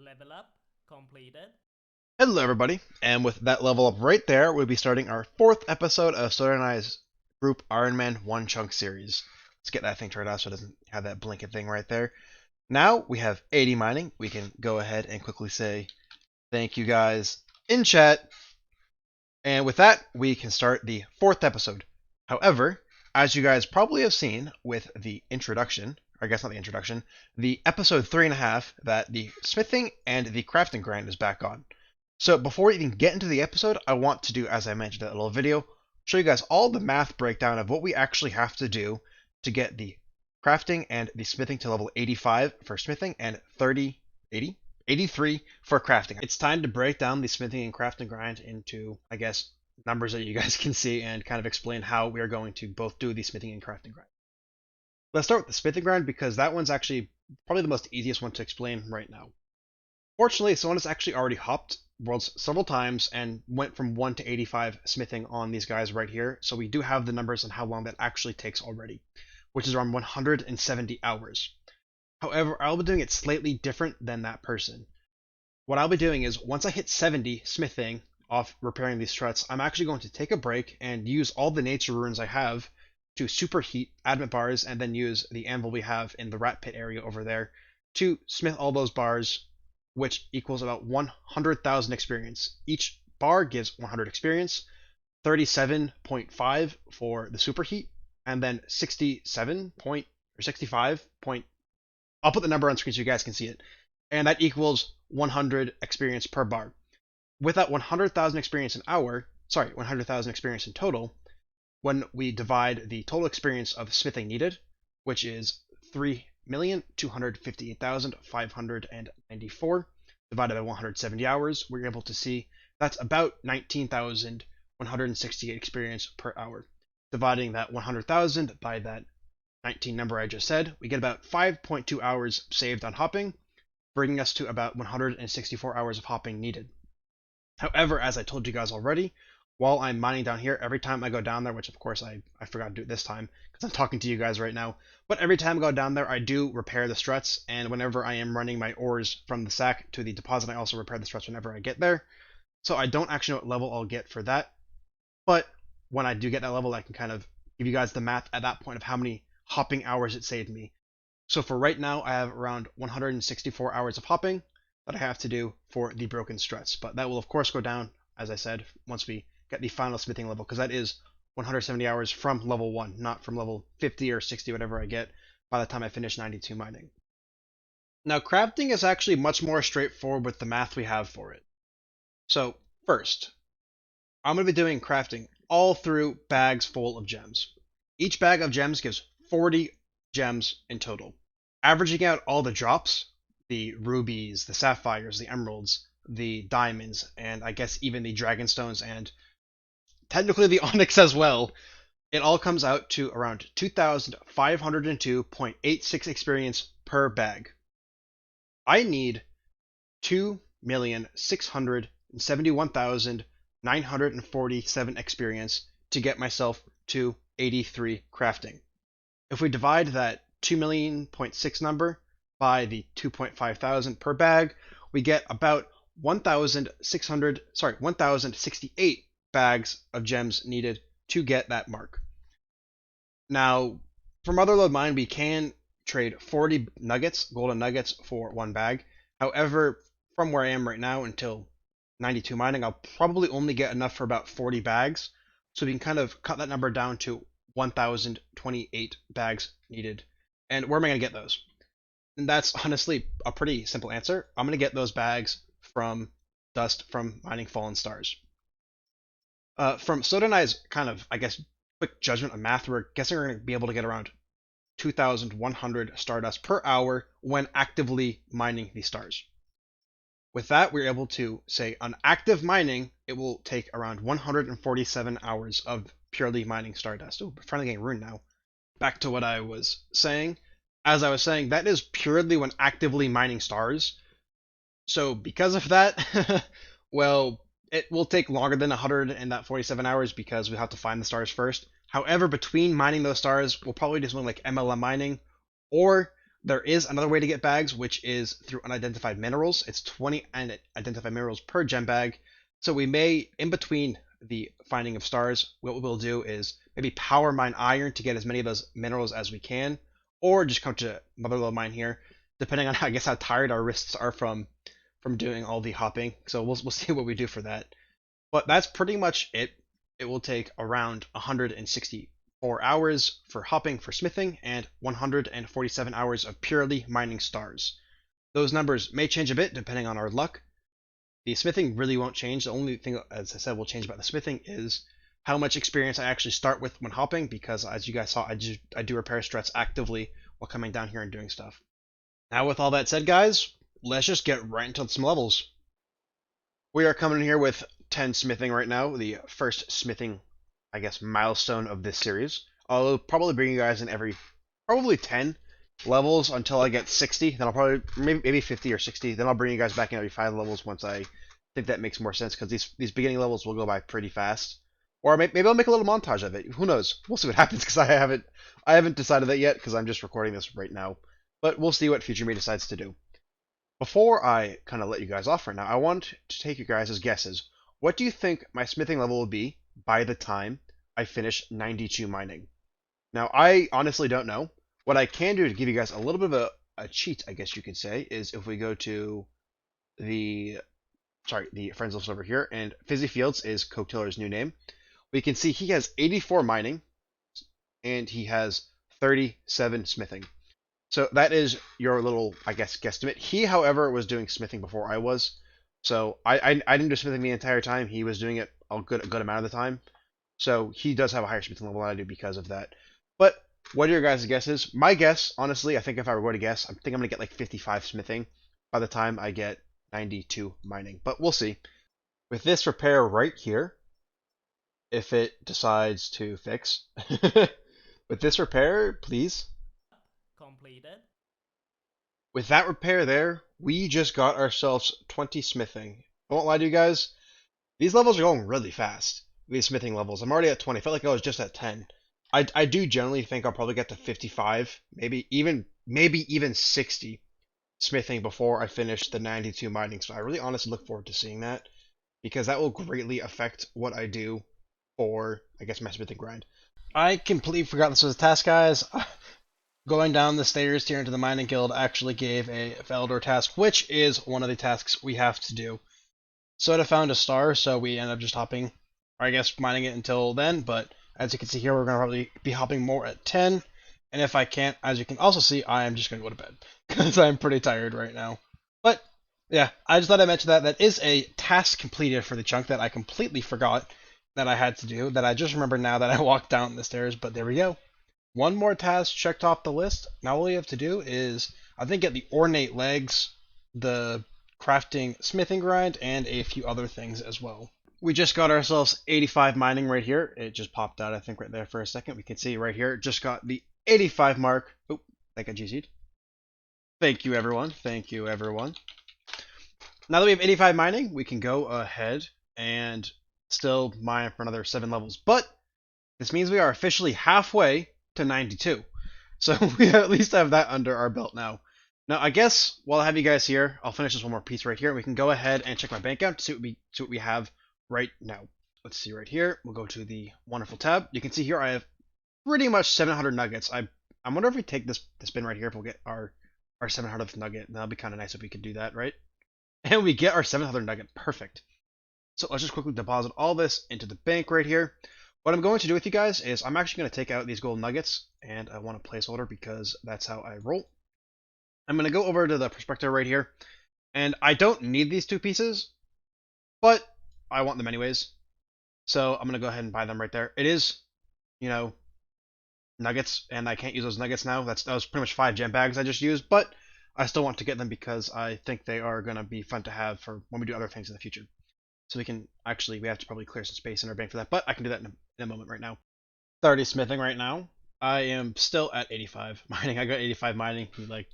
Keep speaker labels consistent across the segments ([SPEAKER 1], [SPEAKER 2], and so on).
[SPEAKER 1] Level up completed.
[SPEAKER 2] Hello, everybody, and with that level up right there, we'll be starting our fourth episode of Soda and I's group Iron Man One Chunk series. Let's get that thing turned off so it doesn't have that blinking thing right there. Now we have 80 mining. We can go ahead and quickly say thank you guys in chat. And with that, we can start the fourth episode. However, as you guys probably have seen with the introduction, or I guess not the introduction, the episode 3.5, that the smithing and the crafting grind is back on. So before we even get into the episode, I want to do, as I mentioned in that little video, show you guys all the math breakdown of what we actually have to do to get the crafting and the smithing to level 85 for smithing and 83 for crafting. It's time to break down the smithing and crafting grind into, I guess, numbers that you guys can see and kind of explain how we are going to both do the smithing and crafting grind. Let's start with the smithing grind because that one's actually probably the most easiest one to explain right now. Fortunately, someone has actually already hopped worlds several times and went from 1 to 85 smithing on these guys right here, so we do have the numbers on how long that actually takes already, which is around 170 hours. However, I'll be doing it slightly different than that person. What I'll be doing is, once I hit 70 smithing off repairing these struts, I'm actually going to take a break and use all the nature runes I have to superheat adamant bars and then use the anvil we have in the rat pit area over there to smith all those bars, which equals about 100,000 experience. Each bar gives 100 experience, 37.5 for the superheat, and then 67 point or 65 point. I'll put the number on screen so you guys can see it, and that equals 100 experience per bar. With that 100,000 experience an hour, 100,000 experience in total, when we divide the total experience of smithing needed, which is 3,258,594 divided by 170 hours, we're able to see that's about 19,168 experience per hour. Dividing that 100,000 by that 19 number I just said, we get about 5.2 hours saved on hopping, bringing us to about 164 hours of hopping needed. However, as I told you guys already, while I'm mining down here, every time I go down there, which of course I forgot to do it this time because I'm talking to you guys right now, but every time I go down there, I do repair the struts, and whenever I am running my ores from the sack to the deposit, I also repair the struts whenever I get there. So I don't actually know what level I'll get for that, but when I do get that level, I can kind of give you guys the math at that point of how many hopping hours it saved me. So for right now, I have around 164 hours of hopping that I have to do for the broken struts, but that will of course go down, as I said, once we get the final smithing level, because that is 170 hours from level 1, not from level 50 or 60, whatever I get by the time I finish 92 mining. Now, crafting is actually much more straightforward with the math we have for it. So, first, I'm going to be doing crafting all through bags full of gems. Each bag of gems gives 40 gems in total. Averaging out all the drops, the rubies, the sapphires, the emeralds, the diamonds, and I guess even the dragonstones and technically the onyx as well, it all comes out to around 2,502.86 experience per bag. I need 2,671,947 experience to get myself to 83 crafting. If we divide that 2,000,000.6 number by the 2.5 thousand per bag, we get about 1,068 bags of gems needed to get that mark. Now, for Motherload mine, we can trade 40 nuggets, golden nuggets, for one bag. However, from where I am right now until 92 mining, I'll probably only get enough for about 40 bags. So we can kind of cut that number down to 1,028 bags needed. And where am I going to get those? And that's honestly a pretty simple answer. I'm going to get those bags from dust from mining fallen stars. From Soda and I's kind of, I guess, quick judgment of math, we're guessing we're going to be able to get around 2,100 stardust per hour when actively mining these stars. With that, we're able to say on active mining, it will take around 147 hours of purely mining stardust. Oh, we're finally getting ruined now. Back to what I was saying. As I was saying, that is purely when actively mining stars. So because of that, well, it will take longer than 147 hours because we have to find the stars first. However, between mining those stars, we'll probably do something like MLM mining, or There is another way to get bags, which is through unidentified minerals. It's 20 unidentified minerals per gem bag. So we may, in between the finding of stars, what we'll do is maybe power mine iron to get as many of those minerals as we can, or just come to Motherload mine here, depending on, I guess, how tired our wrists are from doing all the hopping. So we'll see what we do for that. But that's pretty much it. It will take around 164 hours for hopping for smithing and 147 hours of purely mining stars. Those numbers may change a bit depending on our luck. The smithing really won't change. The only thing, as I said, will change about the smithing is how much experience I actually start with when hopping, because as you guys saw, I do repair strats actively while coming down here and doing stuff. Now with all that said, guys, let's just get right into some levels. We are coming in here with 10 smithing right now, the first smithing, I guess, milestone of this series. I'll probably bring you guys in every, probably 10 levels until I get 60. Then I'll probably, maybe 50 or 60. Then I'll bring you guys back in every 5 levels once I think that makes more sense, because these beginning levels will go by pretty fast. Or maybe I'll make a little montage of it. Who knows? We'll see what happens, because I haven't decided that yet, because I'm just recording this right now. But we'll see what future me decides to do. Before I kind of let you guys off right now, I want to take you guys' guesses. What do you think my smithing level will be by the time I finish 92 mining? Now, I honestly don't know. What I can do to give you guys a little bit of a cheat, I guess you could say, is if we go to the friends list over here, and Fizzy Fields is Cotiller's new name, we can see he has 84 mining, and he has 37 smithing. So that is your little, I guess, guesstimate. He, however, was doing smithing before I was. So I didn't do smithing the entire time. He was doing it a good amount of the time. So he does have a higher smithing level than I do because of that. But what are your guys' guesses? My guess, honestly, I think if I were to guess, I think I'm going to get like 55 smithing by the time I get 92 mining. But we'll see. With this repair right here, if it decides to fix. With this repair, please.
[SPEAKER 1] Completed.
[SPEAKER 2] With that repair there, we just got ourselves 20 smithing. I won't lie to you guys, these levels are going really fast. These smithing levels. I'm already at 20. I felt like I was just at 10. I do generally think I'll probably get to 55, maybe even 60 smithing before I finish the 92 mining. So I really honestly look forward to seeing that, because that will greatly affect what I do for, I guess, my smithing grind. I completely forgot this was a task, guys. Going down the stairs here into the mining guild actually gave a Veldor task, which is one of the tasks we have to do. Soda found a star, so we end up just hopping, or I guess mining it until then, but as you can see here, we're going to probably be hopping more at 10, and if I can't, as you can also see, I am just going to go to bed, because I'm pretty tired right now. But, yeah, I just thought I'd mention that. That is a task completed for the chunk that I completely forgot that I had to do, that I just remember now that I walked down the stairs, but there we go. One more task checked off the list. Now all we have to do is, I think, get the ornate legs, the crafting smithing grind, and a few other things as well. We just got ourselves 85 mining right here. It just popped out, I think, right there for a second. We can see right here, just got the 85 mark. Oh, that got GC'd. Thank you, everyone. Thank you, everyone. Now that we have 85 mining, we can go ahead and still mine for another 7 levels. But this means we are officially halfway to 92. So we at least have that under our belt now. Now, I guess while I have you guys here, I'll finish this one more piece right here. We can go ahead and check my bank account to see what we have right now. Let's see right here. We'll go to the wonderful tab. You can see here I have pretty much 700 nuggets. I wonder if we take this bin right here, if we'll get our 700th nugget. That'll be kind of nice if we could do that, right? And we get our 700 nugget. Perfect. So let's just quickly deposit all this into the bank right here. What I'm going to do with you guys is I'm actually going to take out these gold nuggets, and I want a placeholder because that's how I roll. I'm going to go over to the prospector right here, and I don't need these 2 pieces, but I want them anyways. So I'm going to go ahead and buy them right there. It is, you know, nuggets, and I can't use those nuggets now. That was pretty much 5 gem bags I just used, but I still want to get them because I think they are going to be fun to have for when we do other things in the future. So we have to probably clear some space in our bank for that, but I can do that in a moment right now. 30 smithing right now. I am still at 85 mining. I got 85 mining like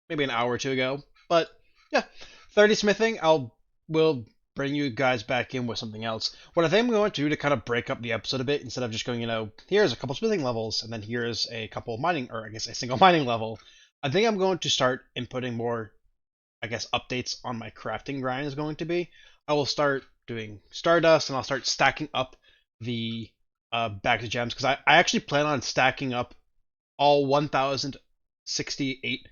[SPEAKER 2] maybe an hour or 2 ago. But yeah, 30 smithing. We'll bring you guys back in with something else. What I think I'm going to do to kind of break up the episode a bit, instead of just going, here's a couple smithing levels, and then here's a couple mining, or I guess a single mining level, I think I'm going to start inputting more, I guess, updates on my crafting grind is going to be. I will start doing Stardust and I'll start stacking up the bags of gems because I actually plan on stacking up all 1,068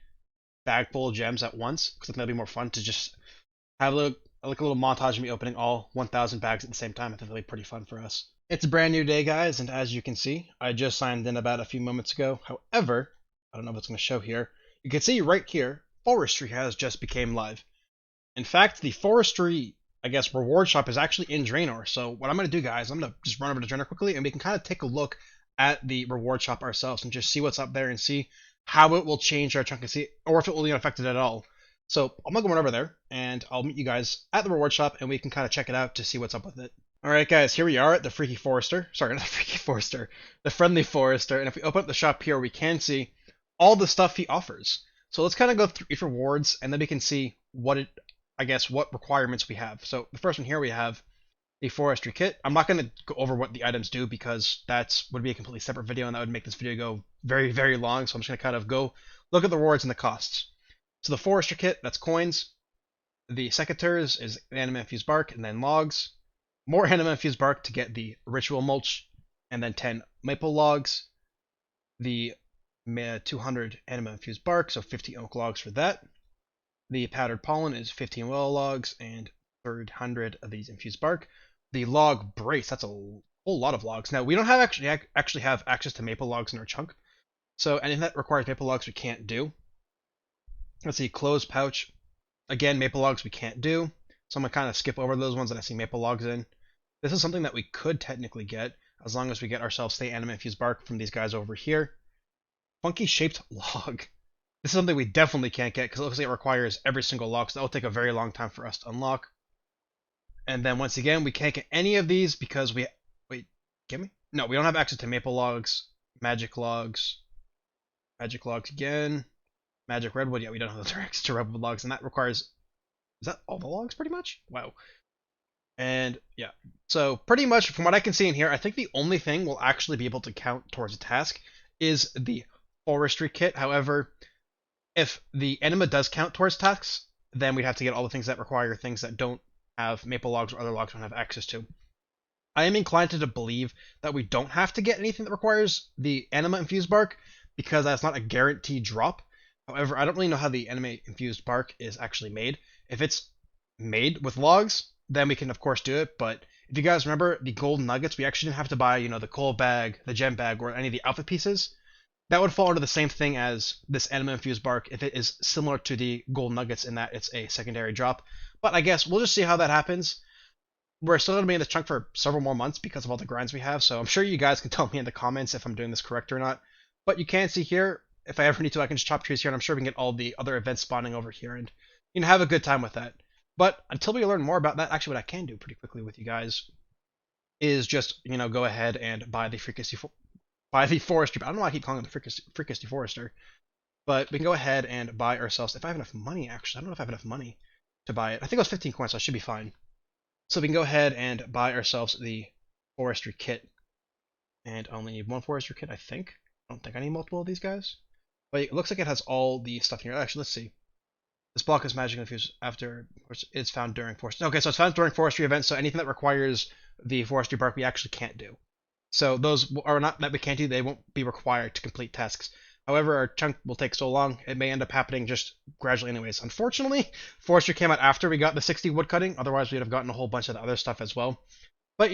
[SPEAKER 2] bag full of gems at once because I think that'll be more fun to just have a little montage of me opening all 1,000 bags at the same time. I think that'll be pretty fun for us. It's a brand new day, guys, and as you can see, I just signed in about a few moments ago. However, I don't know if it's going to show here. You can see right here, Forestry has just became live. In fact, the Forestry, I guess, reward shop is actually in Draynor. So what I'm going to do, guys, I'm going to just run over to Draynor quickly, and we can kind of take a look at the reward shop ourselves and just see what's up there and see how it will change our chunk and see, or if it will affect it at all. So I'm going to go run over there, and I'll meet you guys at the reward shop, and we can kind of check it out to see what's up with it. Alright guys, here we are at the Freaky Forester. Sorry, not the Freaky Forester. The Friendly Forester. And if we open up the shop here, we can see all the stuff he offers. So let's kind of go through each rewards, and then we can see what what requirements we have. So the first one here, we have the Forestry Kit. I'm not going to go over what the items do because that would be a completely separate video, and that would make this video go very, very long. So I'm just going to kind of go look at the rewards and the costs. So the Forestry Kit, that's coins. The Secateurs is Anima Infused Bark, and then logs. More Anima Infused Bark to get the Ritual Mulch, and then 10 Maple Logs. The 200 Anima Infused Bark, so 50 Oak Logs for that. The Powdered Pollen is 15 Willow Logs, and 300 of these Infused Bark. The Log Brace, that's a whole lot of logs. Now, we don't have actually have access to Maple Logs in our chunk, so anything that requires Maple Logs we can't do. Let's see, Closed Pouch. Again, Maple Logs we can't do, so I'm going to kind of skip over those ones that I see Maple Logs in. This is something that we could technically get, as long as we get ourselves the Anima Infused Bark from these guys over here. Funky Shaped Log. This is something we definitely can't get, because it looks like it requires every single log, so that will take a very long time for us to unlock. And then once again, we can't get any of these because we... Wait, get me? No, we don't have access to Maple Logs, Magic Logs again, Magic Redwood. Yeah, we don't have access to Redwood Logs, and that requires... Is that all the logs, pretty much? Wow. And yeah, so pretty much from what I can see in here, I think the only thing we'll actually be able to count towards a task is the Forestry Kit. However, if the Enema does count towards tasks, then we'd have to get all the things that require things that don't have Maple Logs or other logs we don't have access to. I am inclined to believe that we don't have to get anything that requires the Anima Infused Bark, because that's not a guaranteed drop. However, I don't really know how the Anima Infused Bark is actually made. If it's made with logs, then we can of course do it, but if you guys remember the gold nuggets, we actually didn't have to buy, the gold bag, the gem bag, or any of the outfit pieces. That would fall under the same thing as this Anima Infused Bark if it is similar to the gold nuggets in that it's a secondary drop. But I guess we'll just see how that happens. We're still going to be in this chunk for several more months because of all the grinds we have, so I'm sure you guys can tell me in the comments if I'm doing this correct or not. But you can see here, if I ever need to, I can just chop trees here, and I'm sure we can get all the other events spawning over here and have a good time with that. But until we learn more about that, actually what I can do pretty quickly with you guys is just, go ahead and buy the Forestry. I don't know why I keep calling it the Freakisty Forester. But we can go ahead and buy ourselves, if I have enough money, actually. I don't know if I have enough money to buy it. I think it was 15 coins, so I should be fine. So we can go ahead and buy ourselves the Forestry Kit. And I only need one Forestry Kit, I think. I don't think I need multiple of these guys. But it looks like it has all the stuff here. Actually, let's see. This block is magically infused after it's found during forestry. Okay, so it's found during forestry events, so anything that requires the Forestry Bark we actually can't do. So those are not that we can't do, they won't be required to complete tasks. However, our chunk will take so long, it may end up happening just gradually anyways. Unfortunately, Forestry came out after we got the 60 wood cutting, otherwise we'd have gotten a whole bunch of the other stuff as well. But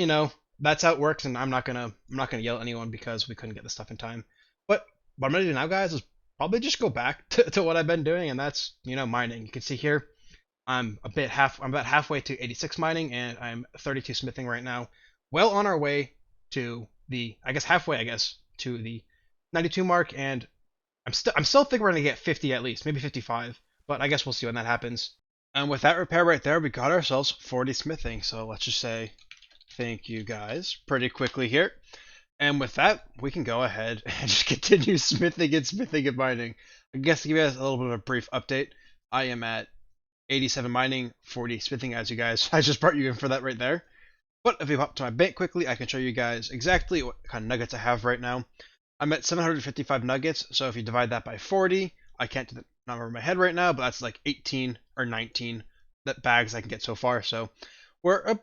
[SPEAKER 2] that's how it works, and I'm not gonna yell at anyone because we couldn't get the stuff in time. But what I'm gonna do now, guys, is probably just go back to what I've been doing, and that's mining. You can see here I'm about halfway to 86 mining, and I'm 32 smithing right now. Well on our way to the halfway to the 92 mark, and I'm still thinking we're gonna get 50 at least, maybe 55, but I guess we'll see when that happens. And with that repair right there, we got ourselves 40 smithing. So let's just say thank you guys pretty quickly here. And with that, we can go ahead and just continue smithing and mining. I guess to give you guys a little bit of a brief update, I am at 87 mining, 40 smithing, as you guys, I just brought you in for that right there. But if we pop to my bank quickly, I can show you guys exactly what kind of nuggets I have right now. I'm at 755 nuggets, so if you divide that by 40, I can't do the number in my head right now, but that's like 18 or 19 that bags I can get so far. So we're a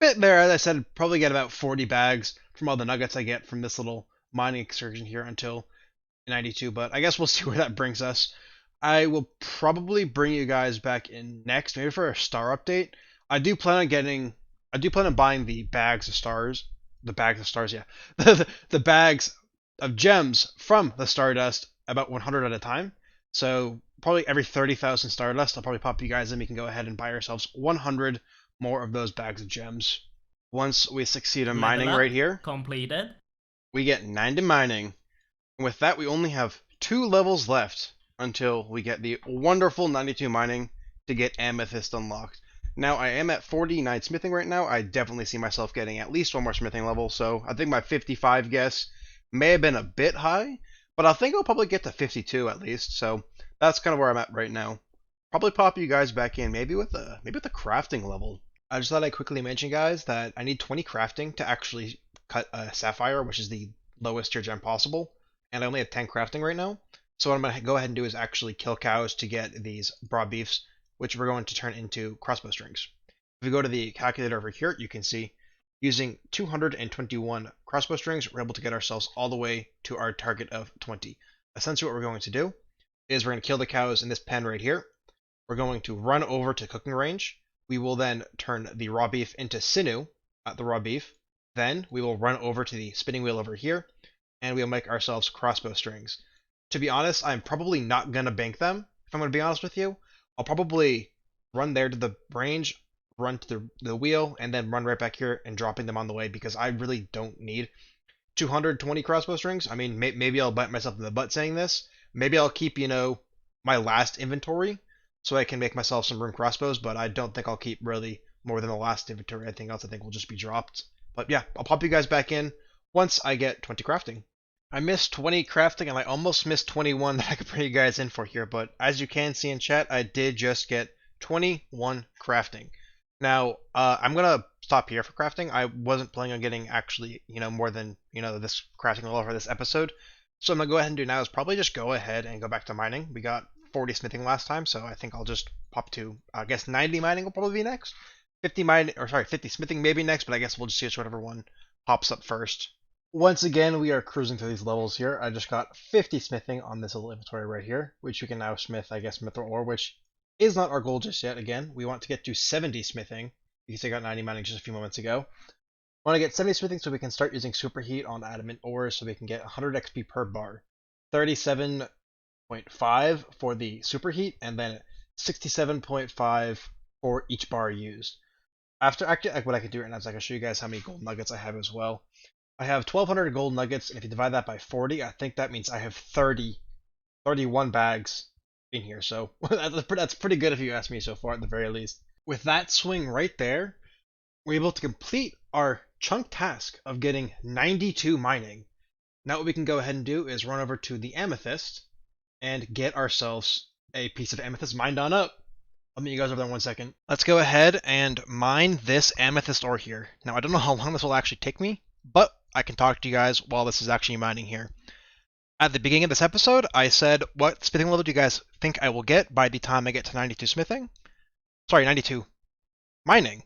[SPEAKER 2] bit there. As I said, probably get about 40 bags from all the nuggets I get from this little mining excursion here until 92. But I guess we'll see where that brings us. I will probably bring you guys back in next, maybe for a star update. I do plan on buying the bags of stars. The bags of stars, yeah. The bags of gems from the Stardust about 100 at a time. So probably every 30,000 Stardust, I'll probably pop you guys in. We can go ahead and buy ourselves 100 more of those bags of gems. Once we succeed in mining right here,
[SPEAKER 1] completed.
[SPEAKER 2] We get 90 mining. And with that, we only have 2 levels left until we get the wonderful 92 mining to get Amethyst unlocked. Now, I am at 49 smithing right now. I definitely see myself getting at least one more smithing level, so I think my 55 guess may have been a bit high, but I think I'll probably get to 52 at least, so that's kind of where I'm at right now. Probably pop you guys back in, maybe with a crafting level. I just thought I'd quickly mention, guys, that I need 20 crafting to actually cut a sapphire, which is the lowest tier gem possible, and I only have 10 crafting right now. So what I'm going to go ahead and do is actually kill cows to get these broad beefs, which we're going to turn into crossbow strings. If we go to the calculator over here, you can see using 221 crossbow strings, we're able to get ourselves all the way to our target of 20. Essentially what we're going to do is we're going to kill the cows in this pen right here. We're going to run over to cooking range. We will then turn the raw beef into sinew at the raw beef. Then we will run over to the spinning wheel over here, and we'll make ourselves crossbow strings. To be honest, I'm probably not going to bank them, if I'm going to be honest with you. I'll probably run there to the range, run to the wheel, and then run right back here and dropping them on the way, because I really don't need 220 crossbow strings. I mean, maybe I'll bite myself in the butt saying this. Maybe I'll keep, my last inventory so I can make myself some rune crossbows, but I don't think I'll keep really more than the last inventory. Anything else I think will just be dropped. But yeah, I'll pop you guys back in once I get 20 crafting. I missed 20 crafting, and I almost missed 21 that I could bring you guys in for here, but as you can see in chat, I did just get 21 crafting. Now, I'm going to stop here for crafting. I wasn't planning on getting actually, more than, this crafting level for this episode. So I'm going to go ahead and do now is probably just go ahead and go back to mining. We got 40 smithing last time, so I think I'll just pop to, I guess 90 mining will probably be next. 50 smithing maybe next, but I guess we'll just see whatever one pops up first. Once again, we are cruising through these levels here. I just got 50 smithing on this little inventory right here, which we can now smith, I guess, mithril ore, which is not our goal just yet. Again, we want to get to 70 smithing, because I got 90 mining just a few moments ago. I want to get 70 smithing so we can start using superheat on adamant ores so we can get 100 XP per bar. 37.5 for the superheat, and then 67.5 for each bar used. After, actually, what I can do right now is I can show you guys how many gold nuggets I have as well. I have 1,200 gold nuggets, and if you divide that by 40, I think that means I have 31 bags in here. So that's pretty good if you ask me so far, at the very least. With that swing right there, we're able to complete our chunk task of getting 92 mining. Now what we can go ahead and do is run over to the amethyst and get ourselves a piece of amethyst mined on up. I'll meet you guys over there in 1 second. Let's go ahead and mine this amethyst ore here. Now I don't know how long this will actually take me, but I can talk to you guys while this is actually mining here. At the beginning of this episode, I said, what smithing level do you guys think I will get by the time I get to 92 smithing? Sorry, 92 mining.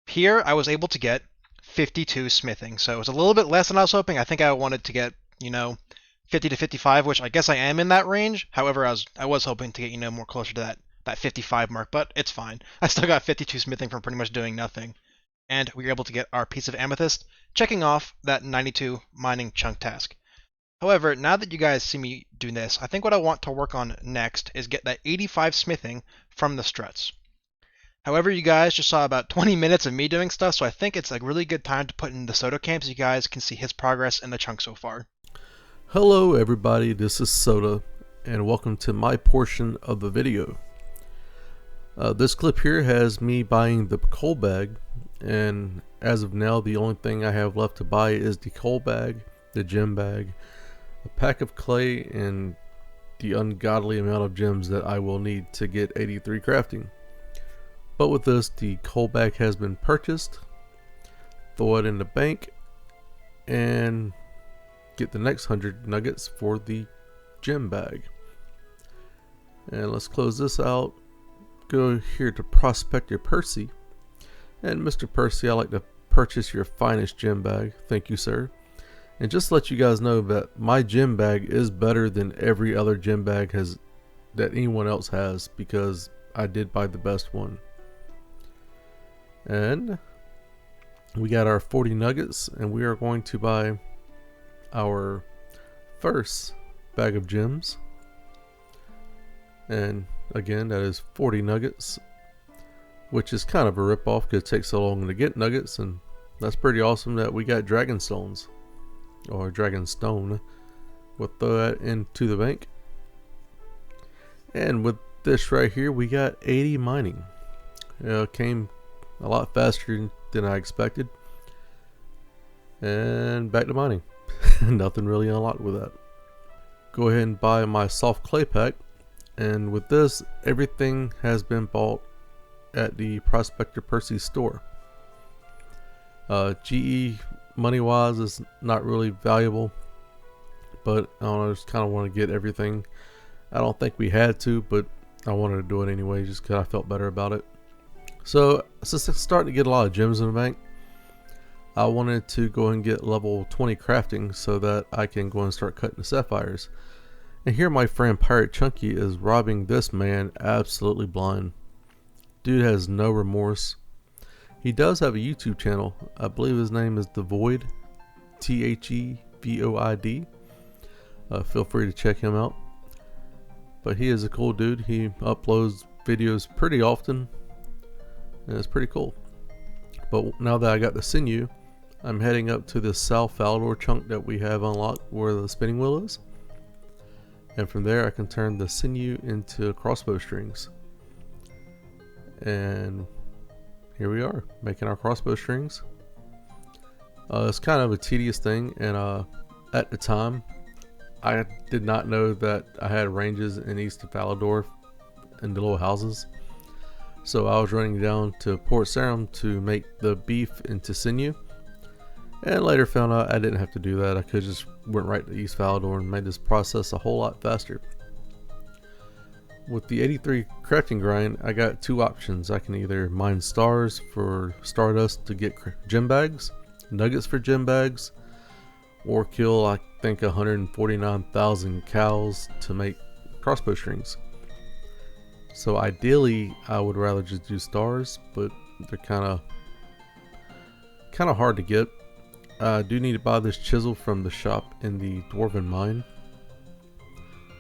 [SPEAKER 2] Here, I was able to get 52 smithing, so it was a little bit less than I was hoping. I think I wanted to get, 50 to 55, which I guess I am in that range. However, I was hoping to get, more closer to that 55 mark, but it's fine. I still got 52 smithing from pretty much doing nothing. And we were able to get our piece of amethyst, checking off that 92 mining chunk task. However, now that you guys see me doing this, I think what I want to work on next is get that 85 smithing from the struts. However, you guys just saw about 20 minutes of me doing stuff, so I think it's a really good time to put in the Soda camp so you guys can see his progress in the chunk so far.
[SPEAKER 3] Hello everybody, this is Soda, and welcome to my portion of the video. This clip here has me buying the coal bag, and as of now the only thing I have left to buy is the coal bag, the gem bag, a pack of clay, and the ungodly amount of gems that I will need to get 83 crafting. But with this, the coal bag has been purchased, throw it in the bank, and get the next 100 nuggets for the gem bag. And let's close this out. Go here to Prospector Percy. And Mr. Percy, I'd like to purchase your finest gem bag. Thank you, sir. And just to let you guys know that my gem bag is better than every other gem bag that anyone else has, because I did buy the best one. And we got our 40 nuggets, and we are going to buy our first bag of gems. And again, that is 40 nuggets, which is kind of a ripoff because it takes so long to get nuggets, and that's pretty awesome that we got dragon stones, or dragon stone. We'll throw that into the bank. And with this right here, we got 80 mining. Came a lot faster than I expected. And back to mining. Nothing really unlocked with that. Go ahead and buy my soft clay pack. And with this, everything has been bought at the Prospector Percy store. GE money wise is not really valuable, but I don't know, just kind of want to get everything. I don't think we had to, but I wanted to do it anyway just because I felt better about it. So since it's starting to get a lot of gems in the bank, I wanted to go and get level 20 crafting so that I can go and start cutting the sapphires. And here my friend Pirate Chunky is robbing this man absolutely blind. Dude has no remorse. He does have a YouTube channel. I believe his name is The Void, TheVoid. Feel free to check him out. But he is a cool dude. He uploads videos pretty often, and it's pretty cool. But now that I got the sinew, I'm heading up to the South Falador chunk that we have unlocked where the spinning wheel is. And from there I can turn the sinew into crossbow strings. And here we are, making our crossbow strings. It's kind of a tedious thing, and at the time I did not know that I had ranges in East of Falador in the little houses. So I was running down to Port Sarum to make the beef into sinew, and later found out I didn't have to do that. I could just went right to East Falador and made this process a whole lot faster. With the 83 crafting grind, I got two options. I can either mine stars for stardust to get gem bags, nuggets for gem bags, or kill I think 149,000 cows to make crossbow strings. So ideally I would rather just do stars, but they're kind of hard to get. I do need to buy this chisel from the shop in the Dwarven mine.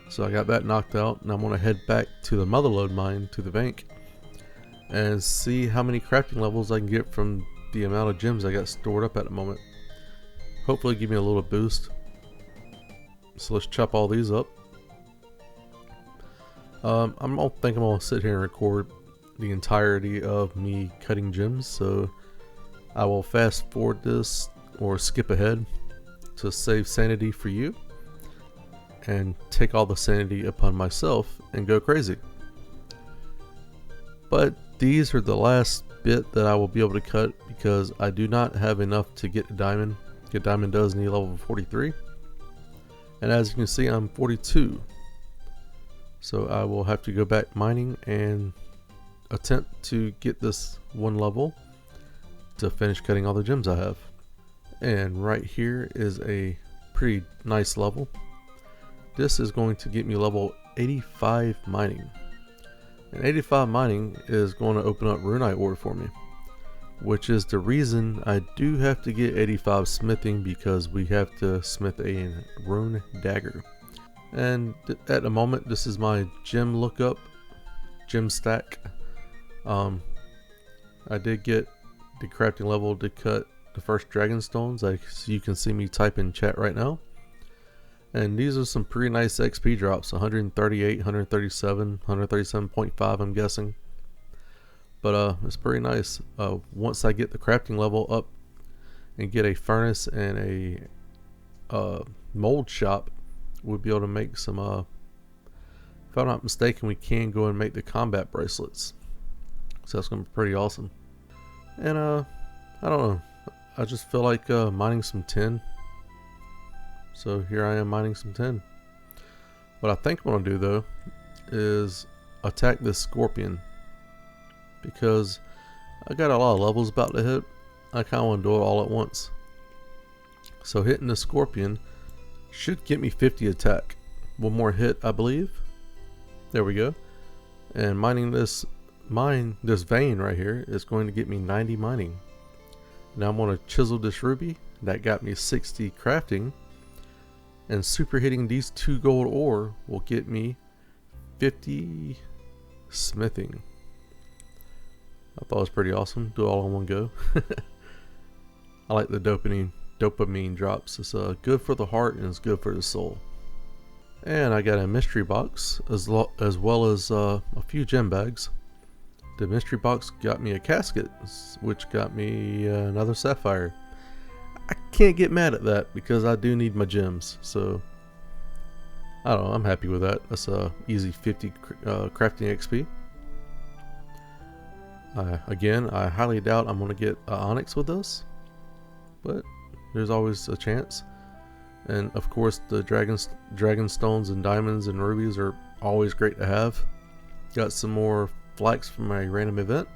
[SPEAKER 3] So I got that knocked out, and I'm going to head back to the Motherload mine, to the bank, and see how many crafting levels I can get from the amount of gems I got stored up at the moment. Hopefully give me a little boost. So let's chop all these up. I don't think I'm going to sit here and record the entirety of me cutting gems, so I will fast forward this or skip ahead to save sanity for you, and take all the sanity upon myself and go crazy. But these are the last bit that I will be able to cut because I do not have enough to get a diamond. Get diamond does need level 43, and as you can see I'm 42. So I will have to go back mining and attempt to get this one level to finish cutting all the gems I have. And right here is a pretty nice level. This is going to get me level 85 mining. And 85 mining is going to open up runite ore for me, which is the reason I do have to get 85 smithing, because we have to smith a rune dagger. And at the moment this is my gem lookup, gem stack. I did get the crafting level to cut the first dragon stones. You can see me type in chat right now. And these are some pretty nice XP drops, 138, 137, 137.5 I'm guessing. But it's pretty nice. Once I get the crafting level up and get a furnace and a mold shop, we'll be able to make some, if I'm not mistaken, we can go and make the combat bracelets. So that's going to be pretty awesome. And I don't know, I just feel like mining some tin. So here I am mining some tin. What I think I'm going to do though is attack this scorpion, because I got a lot of levels about to hit. I kind of want to do it all at once. So hitting the scorpion should get me 50 attack. One more hit, I believe. There we go. And mining this vein right here is going to get me 90 mining. Now I'm going to chisel this ruby. That got me 60 crafting. And super hitting these 2 gold ore will get me 50 smithing. I thought it was pretty awesome. Do it all in one go. I like the dopamine drops. It's good for the heart and it's good for the soul. And I got a mystery box as well as a few gem bags. The mystery box got me a casket, which got me another sapphire. I can't get mad at that because I do need my gems. So I don't know, I'm happy with that. That's a easy 50 crafting XP. Again, I highly doubt I'm going to get onyx with this, but there's always a chance. And of course the dragon stones and diamonds and rubies are always great to have. Got some more flax from my random event,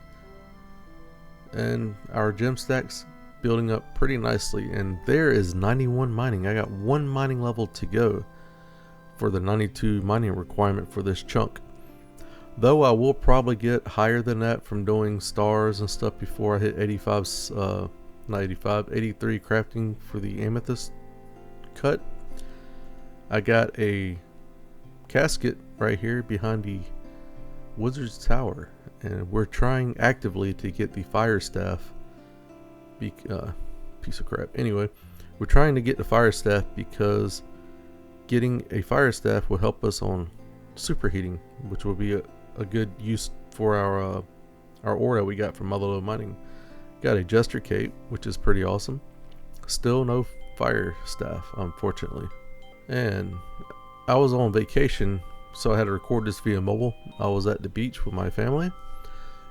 [SPEAKER 3] and our gem stacks building up pretty nicely. And there is 91 mining. I got 1 mining level to go for the 92 mining requirement for this chunk, though I will probably get higher than that from doing stars and stuff before I hit 83 crafting for the amethyst cut. I got a casket right here behind the wizard's tower, and we're trying actively to get the fire staff. Piece of crap. Anyway, we're trying to get the fire staff because getting a fire staff will help us on superheating, which will be a good use for our ore that we got from Motherload mining. Got a jester cape, which is pretty awesome. Still no fire staff, unfortunately. And I was on vacation, so I had to record this via mobile. I was at the beach with my family,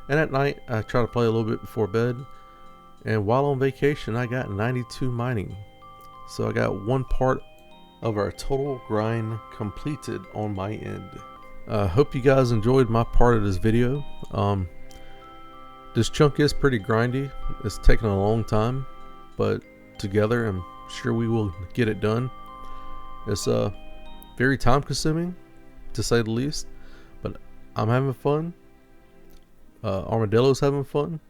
[SPEAKER 3] and at night I try to play a little bit before bed. And while on vacation, I got 92 mining. So I got one part of our total grind completed on my end. Hope you guys enjoyed my part of this video. This chunk is pretty grindy. It's taken a long time, but together I'm sure we will get it done. It's very time consuming, to say the least, but I'm having fun. Armadillo's having fun,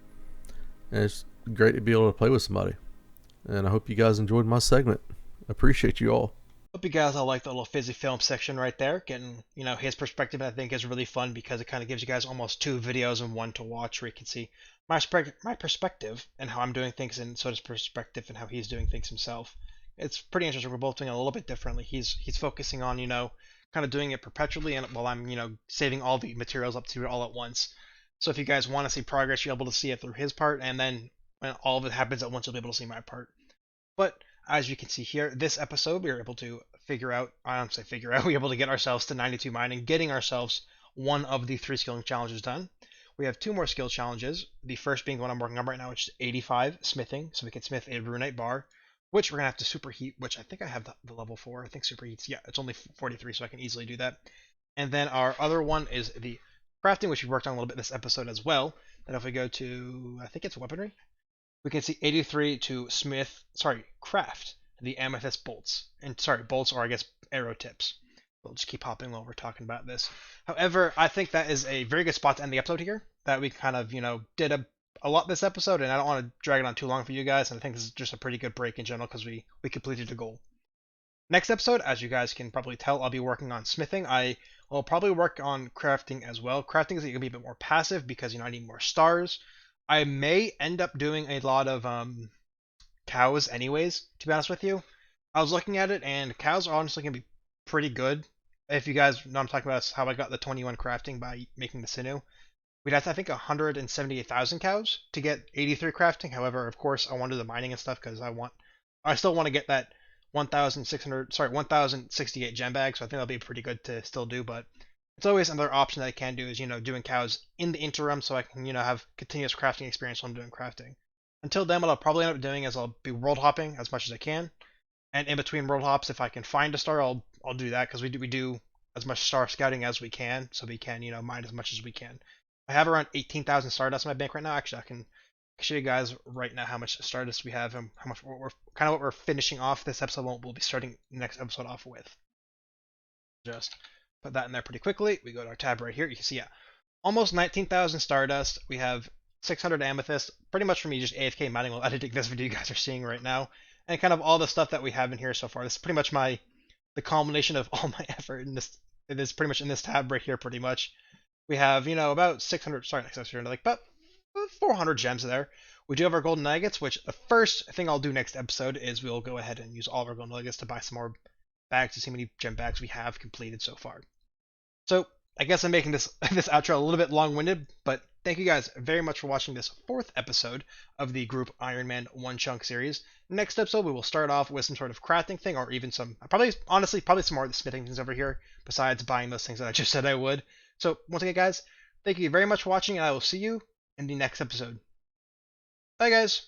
[SPEAKER 3] and it's great to be able to play with somebody. And I hope you guys enjoyed my segment. Appreciate you all.
[SPEAKER 2] Hope you guys all like the little fizzy film section right there. Getting, his perspective, I think, is really fun because it kind of gives you guys almost 2 videos in one to watch, where you can see my perspective and how I'm doing things, and Soda's perspective and how he's doing things himself. It's pretty interesting. We're both doing it a little bit differently. He's focusing on, kind of doing it perpetually, and while I'm, saving all the materials up to it all at once. So if you guys want to see progress, you're able to see it through his part, and then when all of it happens at once, you'll be able to see my part. But as you can see here, this episode, we were able to we were able to get ourselves to 92 mining, getting ourselves one of the 3 skilling challenges done. We have 2 more skill challenges, the first being the one I'm working on right now, which is 85 smithing, so we can smith a runite bar, which we're going to have to superheat, which I think I have the level 4. I think superheats, yeah, it's only 43, so I can easily do that. And then our other one is the crafting, which we worked on a little bit this episode as well. And if we go to, I think it's weaponry, we can see 83 to craft the amethyst bolts. And bolts, or I guess arrow tips. We'll just keep hopping while we're talking about this. However, I think that is a very good spot to end the episode here. That we kind of, did a lot this episode, and I don't want to drag it on too long for you guys. And I think this is just a pretty good break in general because we completed the goal. Next episode, as you guys can probably tell, I'll be working on smithing. I will probably work on crafting as well. Crafting is going to be a bit more passive because, I need more stars. I may end up doing a lot of cows anyways, to be honest with you. I was looking at it, and cows are honestly going to be pretty good. If you guys know what I'm talking about, how I got the 21 crafting by making the sinew. We'd have to, I think, 178,000 cows to get 83 crafting. However, of course, I want to do the mining and stuff because I still want to get that 1,068 gem bags, so I think that'll be pretty good to still do, but it's always another option that I can do is, doing cows in the interim so I can, have continuous crafting experience while I'm doing crafting. Until then, what I'll probably end up doing is I'll be world hopping as much as I can, and in between world hops, if I can find a star, I'll do that, because we do as much star scouting as we can, so we can, mine as much as we can. I have around 18,000 Stardust in my bank right now. Actually, I can show you guys right now how much Stardust we have and how much what we're finishing off this episode. We'll be starting the next episode off with. Just put that in there pretty quickly. We go to our tab right here. You can see, yeah, almost 19,000 Stardust. We have 600 Amethyst. Pretty much for me, just AFK mining while editing this video you guys are seeing right now, and kind of all the stuff that we have in here so far. This is pretty much the culmination of all my effort in this. It is pretty much in this tab right here, pretty much. We have, about 600, sorry, like about 400 gems there. We do have our golden nuggets, which the first thing I'll do next episode is we'll go ahead and use all of our golden nuggets to buy some more bags to see how many gem bags we have completed so far. So I guess I'm making this outro a little bit long-winded, but thank you guys very much for watching this 4th episode of the group Iron Man One Chunk series. Next episode, we will start off with some sort of crafting thing, or even some, probably some more of the smithing things over here, besides buying those things that I just said I would. So once again, guys, thank you very much for watching, and I will see you in the next episode. Bye, guys.